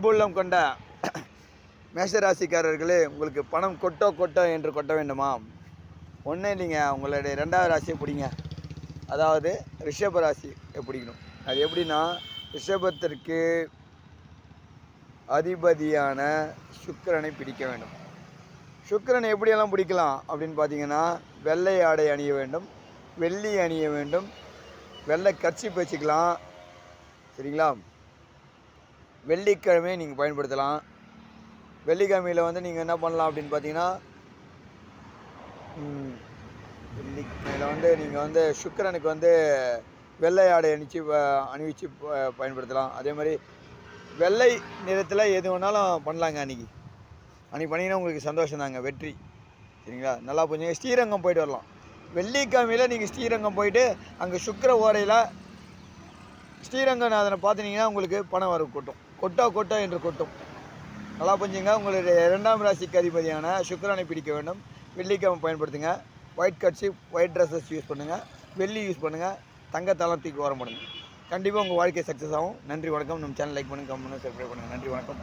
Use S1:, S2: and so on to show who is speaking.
S1: அன்புள்ளம் கொண்ட மேஷராசிக்காரர்களே, உங்களுக்கு பணம் கொட்டோ கொட்டோ என்று கொட்ட வேண்டுமா? ஒன்றும் இல்லைங்க, உங்களுடைய 2வது ராசியை பிடிங்க. அதாவது ரிஷப ராசி பிடிக்கணும். அது எப்படின்னா, ரிஷபத்திற்கு அதிபதியான சுக்கிரனை பிடிக்க வேண்டும். சுக்கிரனை எப்படியெல்லாம் பிடிக்கலாம் அப்படின்னு பார்த்தீங்கன்னா, வெள்ளை ஆடை அணிய வேண்டும், வெள்ளி அணிய வேண்டும், வெள்ளை கர்ச்சீப் வச்சுக்கலாம். சரிங்களா? வெள்ளிக்கிழமை நீங்கள் பயன்படுத்தலாம். வெள்ளிக்கிழமையில் வந்து நீங்கள் என்ன பண்ணலாம் அப்படின்னு பார்த்தீங்கன்னா, வெள்ளிக்கிழமையில் வந்து நீங்கள் வந்து சுக்கிரனுக்கு வந்து வெள்ளை ஆடை அணிவிச்சு பயன்படுத்தலாம். அதே மாதிரி வெள்ளை நிறத்தில் எது வேணாலும் பண்ணலாங்க. அன்றைக்கி பண்ணிங்கன்னா உங்களுக்கு சந்தோஷம் தாங்க, வெற்றி. சரிங்களா? நல்லா போச்சுங்க. ஸ்ரீரங்கம் போயிட்டு வரலாம். வெள்ளிக்கிழமையில் நீங்கள் ஸ்ரீரங்கம் போயிட்டு அங்கே சுக்கிர ஓரையில் ஸ்ரீரங்கநாதனை பார்த்துனீங்கன்னா உங்களுக்கு பணம் வர கொட்டும். கொட்டோ கொட்டோ என்று கொட்டும். நல்லா புரிஞ்சுங்க. உங்களுடைய 2ஆம் ராசிக்கு அதிபதியான சுக்கிரனை பிடிக்க வேண்டும். வெள்ளிக்கிழமை பயன்படுத்துங்க. White kerchief, white dresses use பண்ணுங்கள். வெள்ளி யூஸ் பண்ணுங்கள். தங்கத்தெல்லாம் தூக்கி ஓரம் பண்ணுங்கள். கண்டிப்பாக உங்கள் வாழ்க்கை சக்ஸஸ் ஆகும். நன்றி, வணக்கம். நம்ம சேனல் லைக் பண்ணுங்கள், கமெண்ட் பண்ணுங்கள், சப்ஸ்கிரைப் பண்ணுங்கள். நன்றி, வணக்கம்.